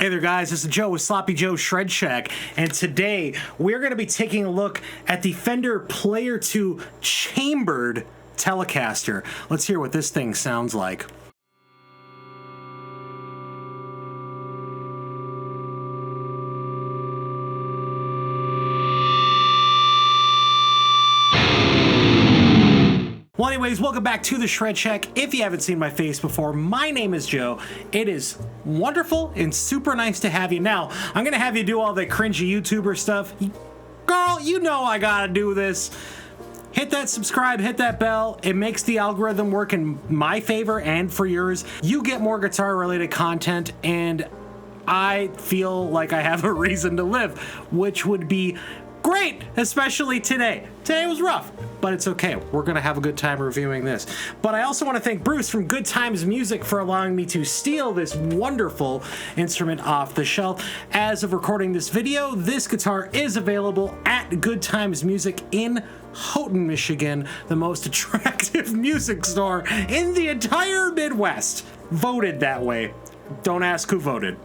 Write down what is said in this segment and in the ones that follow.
Hey there guys, this is Joe with Sloppy Joe Shred Shack, and today we're going to be taking a look at the Fender Player 2 chambered Telecaster. Let's hear what this thing sounds like. Well, anyways, welcome back to the Shred Shack. If you haven't seen my face before, my name is Joe. It is wonderful and super nice to have you. Now, I'm going to have you do all the cringy YouTuber stuff. Girl, you know I got to do this. Hit that subscribe, hit that bell. It makes the algorithm work in my favor and for yours. You get more guitar-related content, and I feel like I have a reason to live, which would be great, especially today. Today was rough, but it's okay. We're gonna have a good time reviewing this. But I also want to thank Bruce from Good Times Music for allowing me to steal this wonderful instrument off the shelf. As of recording this video, this guitar is available at Good Times Music in Houghton, Michigan, the most attractive music store in the entire Midwest. Voted that way. Don't ask who voted.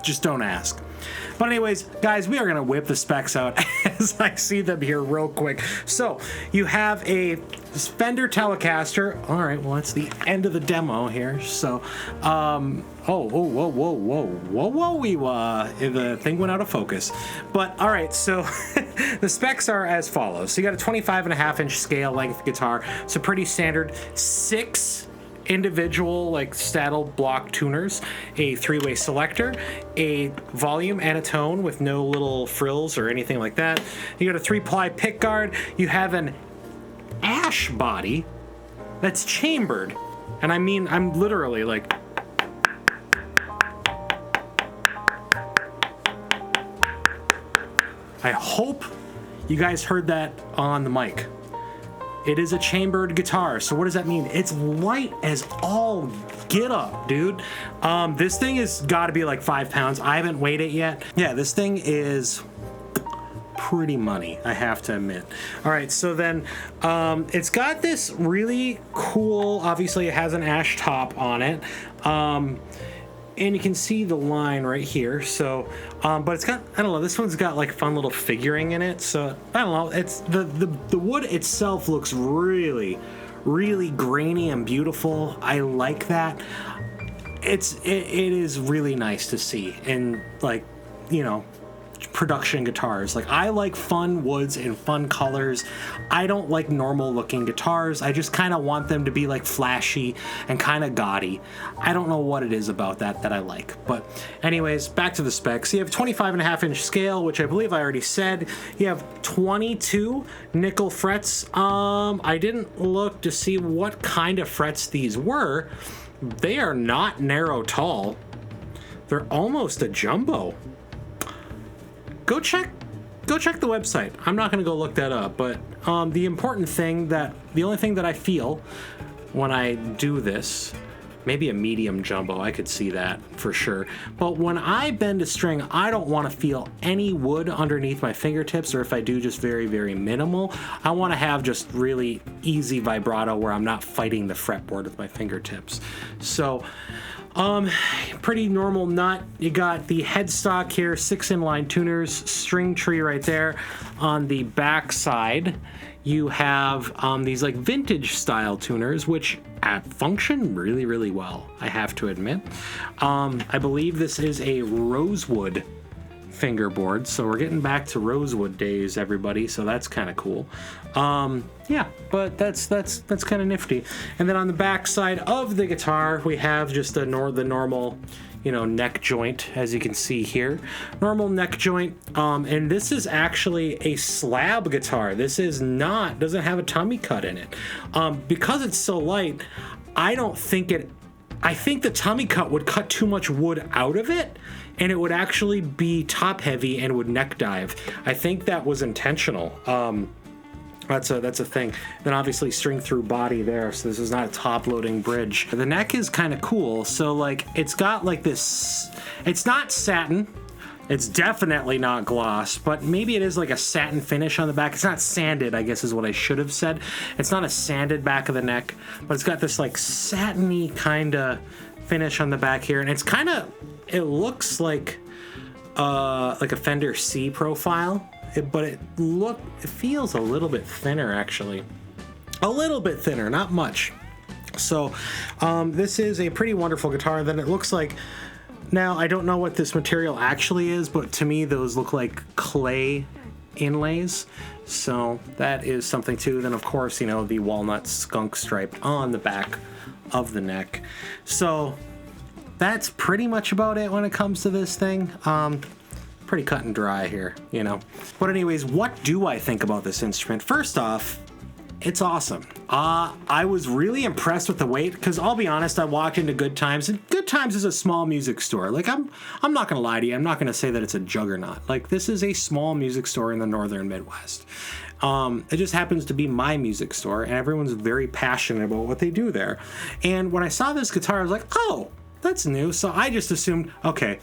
Just don't ask. But anyways, guys, we are going to whip the specs out as I see them here real quick. So, you have a Fender Telecaster. All right, well, that's the end of the demo here. So, the thing went out of focus. But, all right, so the specs are as follows. So, you got a 25.5-inch scale length guitar. So, pretty standard 6 individual like saddle block tuners, a 3-way selector, a volume and a tone with no little frills or anything like that. You got a 3-ply pick guard. You have an ash body that's chambered, and I mean, I'm literally like, I hope you guys heard that on the mic. It is a chambered guitar, so what does that mean? It's light as all get up, dude. This thing has got to be like 5 pounds. I haven't weighed it yet. Yeah, this thing is pretty money, I have to admit. All right, so then it's got this really cool, obviously it has an ash top on it. And you can see the line right here. So, but it's got, I don't know, this one's got like fun little figuring in it. So I don't know, it's the wood itself looks really, really grainy and beautiful. I like that. It is really nice to see in, like, you know, production guitars. Like, I like fun woods and fun colors. I don't like normal looking guitars. I just kind of want them to be like flashy and kind of gaudy. I don't know what it is about that I like. But anyways, back to the specs. You have 25.5-inch scale, which I believe I already said. You have 22 nickel frets. I didn't look to see what kind of frets these were. They are not narrow tall. They're almost a jumbo. Go check the website. I'm not going to go look that up, but the only thing that I feel when I do this, maybe a medium jumbo, I could see that for sure. But when I bend a string, I don't want to feel any wood underneath my fingertips, or if I do, just very, very minimal. I want to have just really easy vibrato where I'm not fighting the fretboard with my fingertips. So, pretty normal nut. You got the headstock here, 6 inline tuners, string tree right there. On the back side, you have these like vintage style tuners, which function really, really well, I have to admit. I believe this is a rosewood fingerboard, so we're getting back to rosewood days, everybody, so that's kind of cool. Yeah, but that's kind of nifty. And then on the back side of the guitar, we have just the normal, you know, neck joint, as you can see here. Normal neck joint, and this is actually a slab guitar. This is doesn't have a tummy cut in it. Because it's so light, I think the tummy cut would cut too much wood out of it, and it would actually be top heavy and would neck dive. I think that was intentional. That's a thing. Then obviously string through body there, so this is not a top loading bridge. The neck is kind of cool. So like it's got like this, it's not satin. It's definitely not gloss, but maybe it is like a satin finish on the back. It's not sanded, I guess is what I should have said. It's not a sanded back of the neck, but it's got this like satiny kind of finish on the back here, and it's kind of, it looks like a Fender C profile, but it feels a little bit thinner, actually. A little bit thinner, not much. So this is a pretty wonderful guitar. Then it looks like, now I don't know what this material actually is, but to me those look like clay inlays. So that is something too. Then of course, you know, the walnut skunk stripe on the back of the neck. So that's pretty much about it when it comes to this thing. Pretty cut and dry here, you know. But anyways, what do I think about this instrument? First off, it's awesome. I was really impressed with the weight, because I'll be honest, I walked into Good Times, and Good Times is a small music store. Like, I'm not gonna lie to you, I'm not gonna say that it's a juggernaut. Like, this is a small music store in the northern Midwest. It just happens to be my music store, and everyone's very passionate about what they do there. And when I saw this guitar, I was like, oh, that's new. So I just assumed, okay,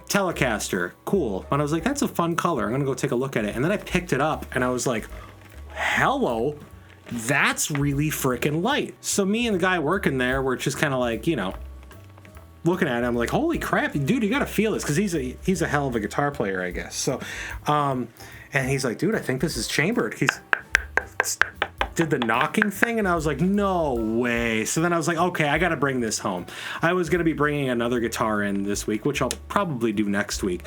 Telecaster, cool. And I was like, that's a fun color, I'm gonna go take a look at it. And then I picked it up, and I was like, hello, that's really freaking light. So me and the guy working there were just kind of like, you know, looking at him like, holy crap, dude, you gotta feel this, because he's a hell of a guitar player, I guess. So and he's like, dude, I think this is chambered. He's did the knocking thing, and I was like, no way. So then I was like, okay, I gotta bring this home. I was gonna be bringing another guitar in this week, which I'll probably do next week.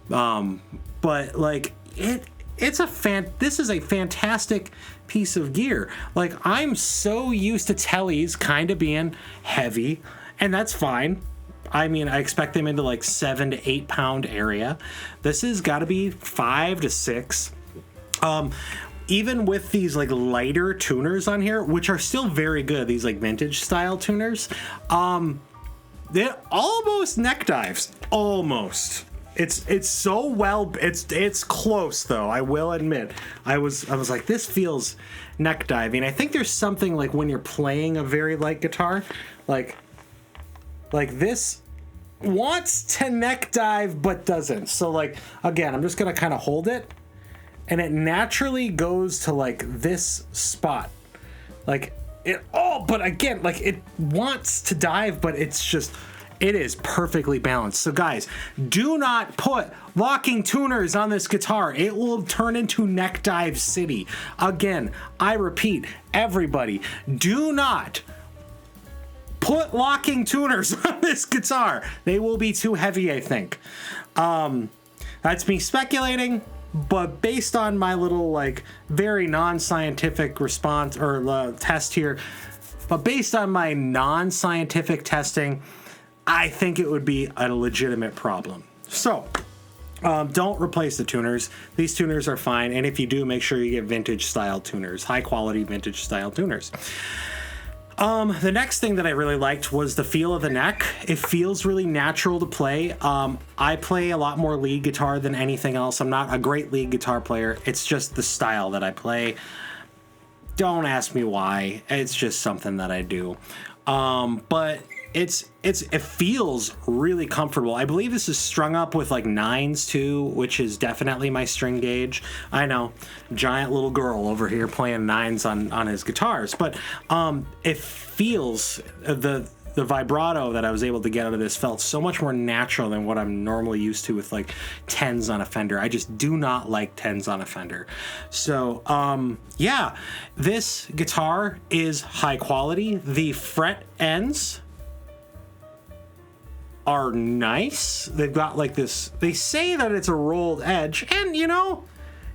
But like, this is a fantastic piece of gear. Like, I'm so used to Teles kind of being heavy, and that's fine. I mean, I expect them into like 7 to 8 pound area. This has got to be 5 to 6. Even with these like lighter tuners on here, which are still very good, these like vintage style tuners, they're almost neck dives. Almost. It's so well, it's close though, I will admit. I was like, this feels neck diving. I think there's something like when you're playing a very light guitar, like this wants to neck dive but doesn't. So like, again, I'm just gonna kind of hold it, and it naturally goes to like this spot. Like but again, like it wants to dive, but it's just, it is perfectly balanced. So guys, do not put locking tuners on this guitar. It will turn into neck dive city. Again, I repeat, everybody, do not put locking tuners on this guitar. They will be too heavy, I think. That's me speculating, but based on my little like very non-scientific response or test here, but based on my non-scientific testing, I think it would be a legitimate problem. So don't replace the tuners. These tuners are fine, and if you do, make sure you get vintage style tuners, high quality vintage style tuners. The next thing that I really liked was the feel of the neck. It feels really natural to play. I play a lot more lead guitar than anything else. I'm not a great lead guitar player. It's just the style that I play. Don't ask me why. It's just something that I do. But it feels really comfortable. I believe this is strung up with like 9s too, which is definitely my string gauge. I know, giant little girl over here playing 9s on his guitars, but it feels, the vibrato that I was able to get out of this felt so much more natural than what I'm normally used to with like 10s on a Fender. I just do not like 10s on a Fender. So yeah, this guitar is high quality. The fret ends are nice. They've got like this, they say that it's a rolled edge, and you know,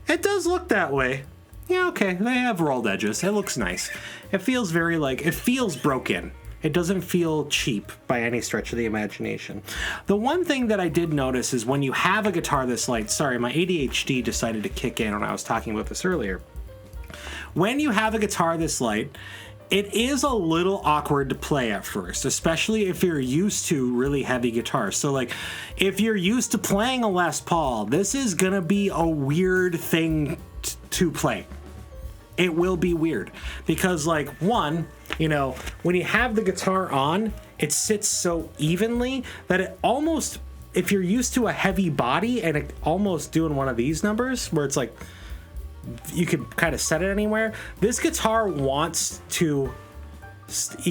it does look that way. Yeah, okay, they have rolled edges. It looks nice. It feels very like, it feels broken. It doesn't feel cheap by any stretch of the imagination. The one thing that I did notice is when you have a guitar this light, sorry, my ADHD decided to kick in when I was talking about this earlier. When you have a guitar this light, it is a little awkward to play at first, especially if you're used to really heavy guitars. So like, if you're used to playing a Les Paul, this is gonna be a weird thing to play. It will be weird because like, one, you know, when you have the guitar on, it sits so evenly that it almost, if you're used to a heavy body and it almost doing one of these numbers where it's like, you could kind of set it anywhere, this guitar wants to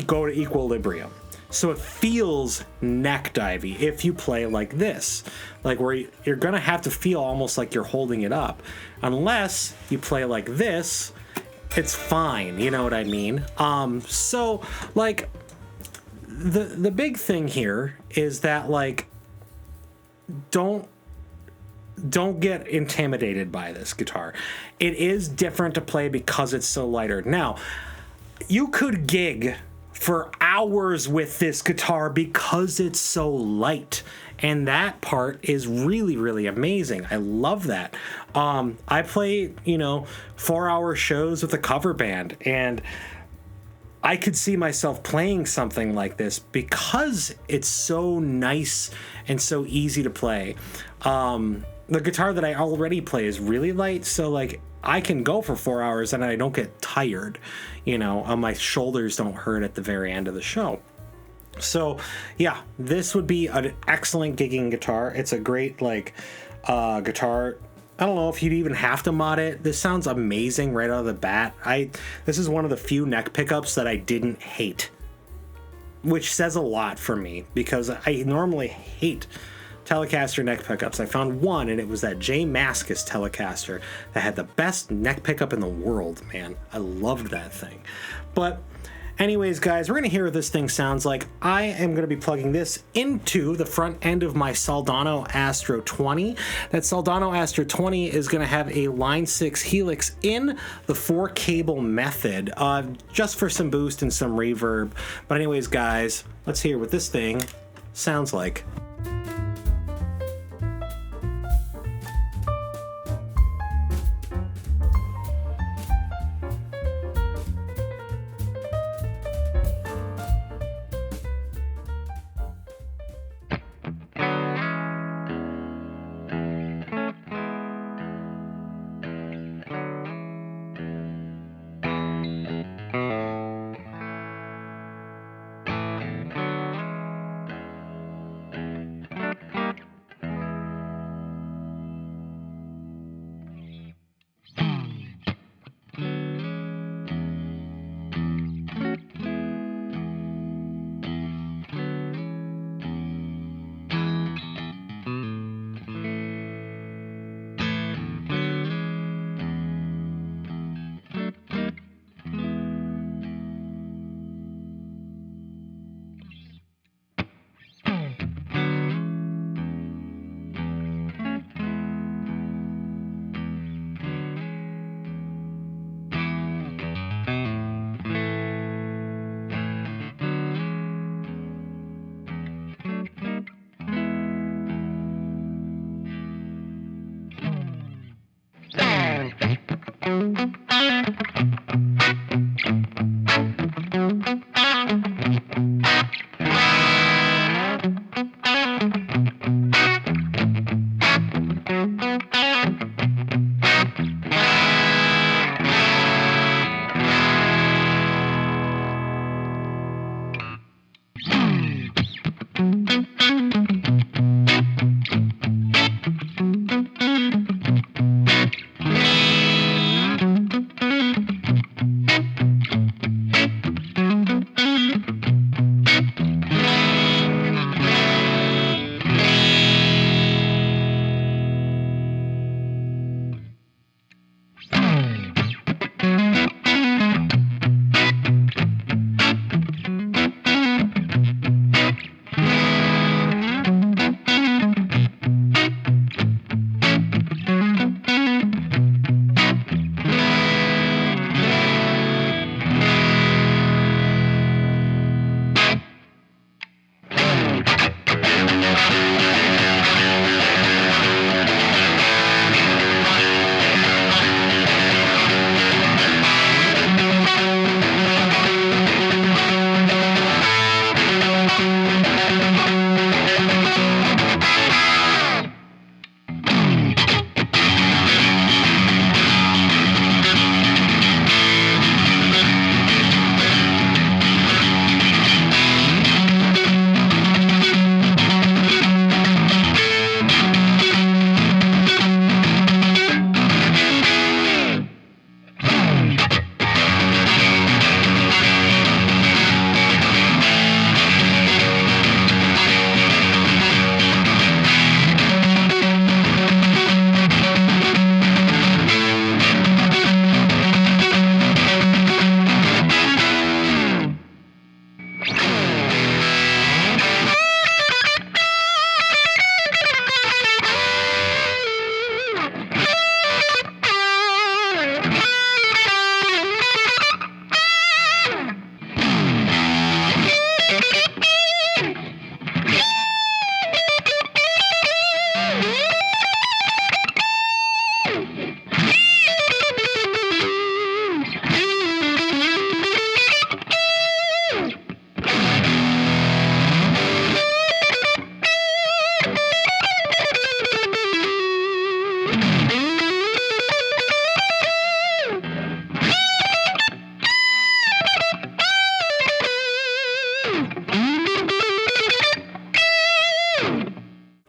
go to equilibrium. So it feels neck divey if you play like this, like where you're gonna have to feel almost like you're holding it up. Unless you play like this, it's fine, you know what I mean? So like the big thing here is that like don't get intimidated by this guitar. It is different to play because it's so lighter. Now, you could gig for hours with this guitar because it's so light, and that part is really, really amazing. I love that. I play, 4-hour shows with a cover band, and I could see myself playing something like this because it's so nice and so easy to play. The guitar that I already play is really light, so like I can go for 4 hours and I don't get tired, my shoulders don't hurt at the very end of the show. So yeah, this would be an excellent gigging guitar. It's a great guitar. I don't know if you'd even have to mod it. This sounds amazing right out of the bat. This is one of the few neck pickups that I didn't hate, which says a lot for me because I normally hate Telecaster neck pickups. I found one, and it was that J Mascis Telecaster that had the best neck pickup in the world, man. I loved that thing. But anyways, guys, we're going to hear what this thing sounds like. I am going to be plugging this into the front end of my Soldano Astro-20. That Soldano Astro-20 is going to have a Line 6 Helix in the 4-cable method, just for some boost and some reverb. But anyways, guys, let's hear what this thing sounds like.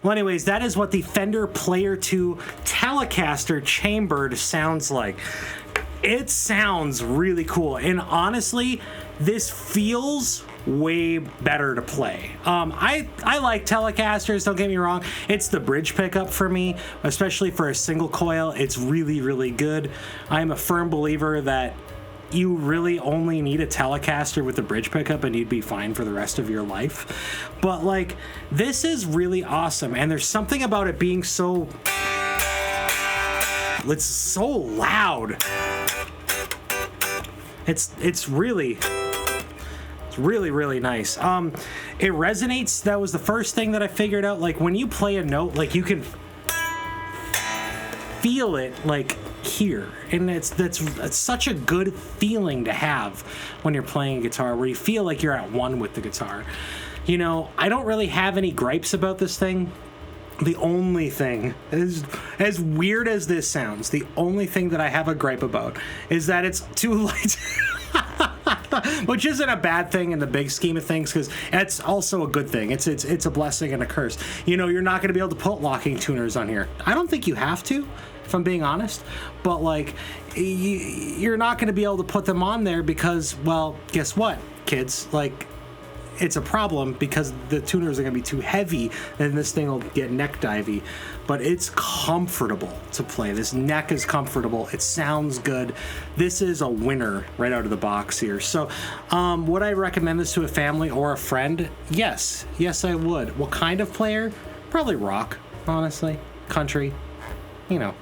Well, anyways, that is what the Fender Player 2 Telecaster chambered sounds like. It sounds really cool, and honestly, this feels way better to play. I like Telecasters, don't get me wrong. It's the bridge pickup for me, especially for a single coil. It's really, really good. I'm a firm believer that you really only need a Telecaster with a bridge pickup and you'd be fine for the rest of your life. But like, this is really awesome, and there's something about it being so... it's so loud. It's really nice. It resonates. That was the first thing that I figured out. Like, when you play a note, like, you can feel it like here, and that's such a good feeling to have when you're playing a guitar, where you feel like you're at one with the guitar. You know, I don't really have any gripes about this thing. The only thing is, as weird as this sounds, the only thing that I have a gripe about is that it's too light. Which isn't a bad thing in the big scheme of things, because that's also a good thing. It's a blessing and a curse. You know, you're not going to be able to put locking tuners on here. I don't think you have to, if I'm being honest. But like, you're not going to be able to put them on there because, well, guess what, kids? Like, it's a problem because the tuners are going to be too heavy and this thing will get neck divey. But it's comfortable to play. This neck is comfortable. It sounds good. This is a winner right out of the box here. So would I recommend this to a family or a friend? Yes. Yes, I would. What kind of player? Probably rock, honestly. Country. You know,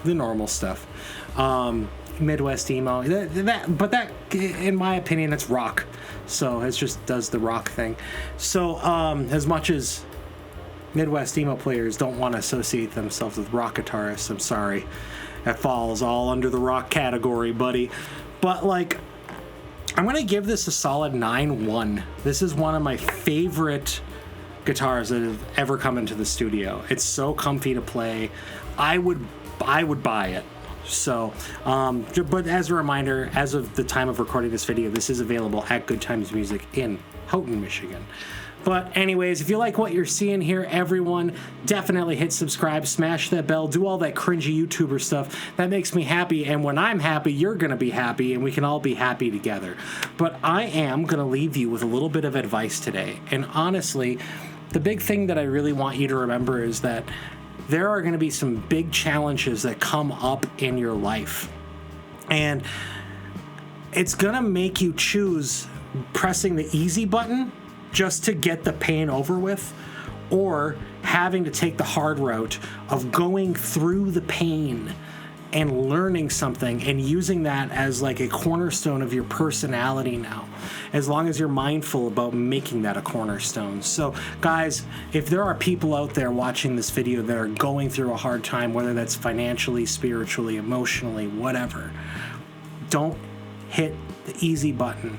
the normal stuff. Midwest emo. But that, in my opinion, it's rock. So it just does the rock thing. So as much as Midwest emo players don't want to associate themselves with rock guitarists, I'm sorry. That falls all under the rock category, buddy. But like, I'm going to give this a solid 9-1. This is one of my favorite guitars that have ever come into the studio. It's so comfy to play. I would buy it. So, but as a reminder, as of the time of recording this video, this is available at Good Times Music in Houghton, Michigan. But anyways, if you like what you're seeing here, everyone, definitely hit subscribe, smash that bell, do all that cringy YouTuber stuff. That makes me happy, and when I'm happy, you're going to be happy, and we can all be happy together. But I am going to leave you with a little bit of advice today. And honestly, the big thing that I really want you to remember is that there are going to be some big challenges that come up in your life. And it's going to make you choose pressing the easy button just to get the pain over with, or having to take the hard route of going through the pain and learning something and using that as like a cornerstone of your personality now, as long as you're mindful about making that a cornerstone. So guys, if there are people out there watching this video that are going through a hard time, whether that's financially, spiritually, emotionally, whatever, don't hit the easy button.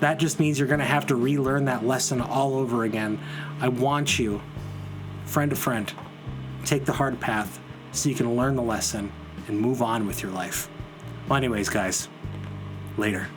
That just means you're going to have to relearn that lesson all over again. I want you, friend to friend, take the hard path so you can learn the lesson and move on with your life. Well, anyways, guys, later.